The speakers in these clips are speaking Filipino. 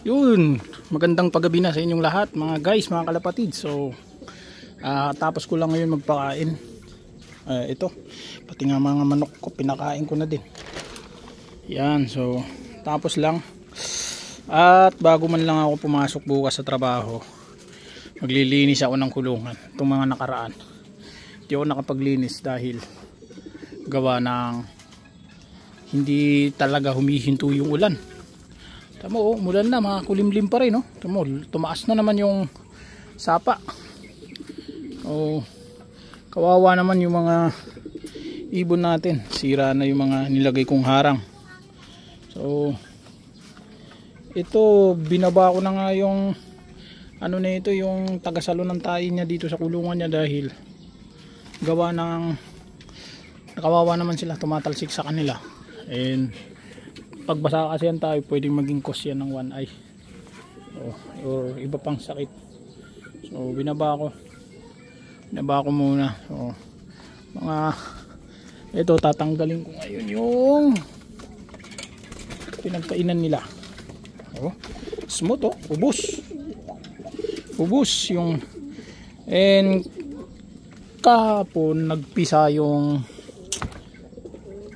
Yun, magandang paggabi na sa inyong lahat mga guys, mga kalapatid. So tapos ko lang ngayon magpakain. Ito, pati nga mga manok ko pinakain ko na din. Yan, so tapos lang. At bago man lang ako pumasok bukas sa trabaho, maglilinis ako ng kulungan. Itong mga nakaraan hindi ako nakapaglinis dahil gawa ng hindi talaga humihinto yung ulan. Tamo, umulan na, mga kulimlim pa rin, no? Tamo, tumaas na naman yung sapa. Kawawa naman yung mga ibon natin. Sira na yung mga nilagay kong harang. So ito, binaba ko na nga yung ano na ito, yung tagasalo ng tayo niya dito sa kulungan niya dahil gawa ng nakawawa naman sila, tumatalsik sa kanila. And pagbasa kasi yan tayo, pwedeng maging cause yan ng one eye or iba pang sakit. So binaba ko muna. So mga ito, tatanggalin ko ngayon yung pinagkainan nila. Smooth, ubos yung, and kahapon nagpisa yung,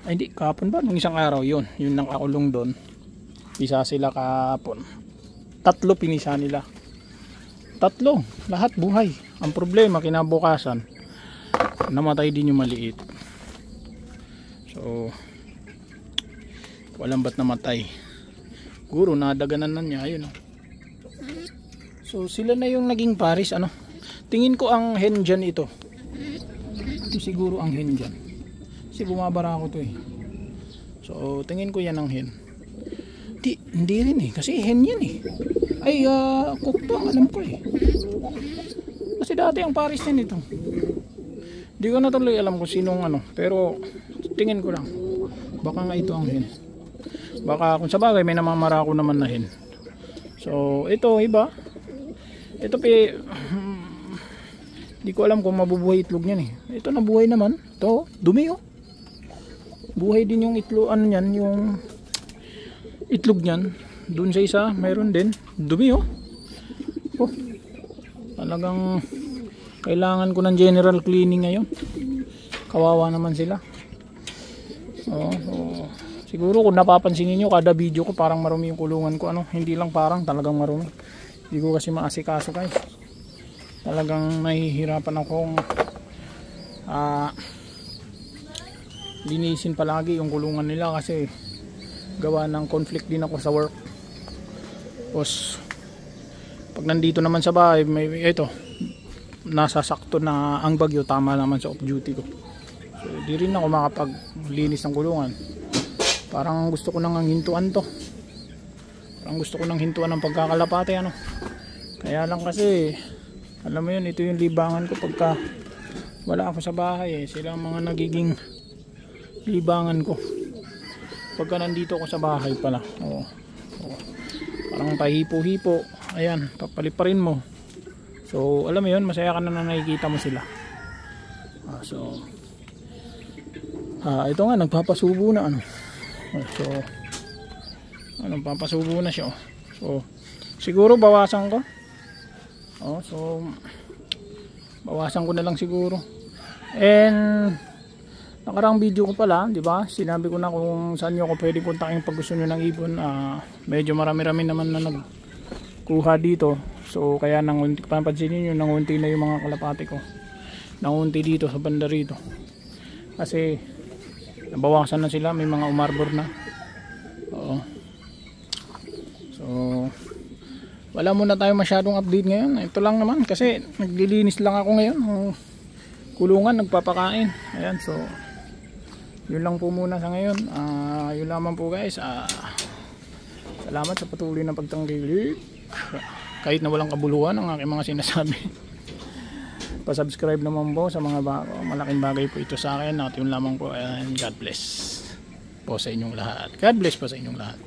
ay hindi, kahapon ba? Nung isang araw, yun nakakulong doon. Pisa sila kahapon. 3 pinisa nila. 3, lahat buhay. Ang problema, kinabukasan, namatay din yung maliit. So, walang ba't namatay. Guro, nadaganan na niya. Ayun, So, sila na yung naging paris. Tingin ko ang hen dyan ito. Ito siguro ang hen dyan. Kasi bumabara ako to . So tingin ko yan ang hen. Hindi rin kasi hen yan . Ay cook to, alam ko . Kasi dati ang paris yan ito. Hindi ko na tuloy alam kung sinong pero tingin ko lang baka nga ito ang hen. Baka kung sa bagay may namamara ko naman na hen. So ito iba. Ito hindi ko alam kung mabubuhay itlog niyan . Ito nabuhay naman. Ito dumi . Buhay din yung itlog, yung itlog niyan. Doon sa isa, mayroon din. Dumi . Talagang kailangan ko ng general cleaning ngayon. Kawawa naman sila. Siguro kung napapansin niyo kada video ko parang marumi yung kulungan ko. Hindi lang parang, talagang marumi. Hindi ko kasi maasikaso guys. Talagang nahihirapan akong linisin palagi yung kulungan nila kasi gawa ng conflict din ako sa work. Tapos pag nandito naman sa bahay, may ito nasasakto na ang bagyo, tama naman sa off duty ko. So di rin ako makapaglinis ng kulungan. Parang gusto ko nang hintuan to. Parang gusto ko nang hintuan ng pagkakalapate Kaya lang kasi alam mo yun, ito yung libangan ko pagka wala ako sa bahay . Sila ang mga nagiging libangan ko pagka nandito ako sa bahay pala. Parang pahipo-hipo, ayan, papaliparin mo. So alam mo yun, masaya ka na nakikita mo sila. Ito nga, nagpapasubo na papasubo na siya. So siguro bawasan ko. So bawasan ko na lang siguro. And nakarang video ko pala, di ba? Sinabi ko na kung saan nyo ako pwede kontakin pag gusto nyo ng ibon. Medyo marami-rami naman na nagkuha dito. So kaya papansin nyo, nangunti na yung mga kalapate ko. Nangunti dito sa banda rito. Kasi nabawasan na sila, may mga umarbor na. So wala muna tayo masyadong update ngayon. Ito lang naman kasi naglilinis lang ako ngayon. Kulungan, nagpapakain. Ayan, so yun lang po muna sa ngayon. Yun lamang po guys. Salamat sa patuloy na pagtangkilik. Kahit na walang kabuluhan ang aking mga sinasabi. Pa-subscribe naman po sa mga bago. Malaking bagay po ito sa akin. At yun lamang po. And God bless po sa inyong lahat. God bless po sa inyong lahat.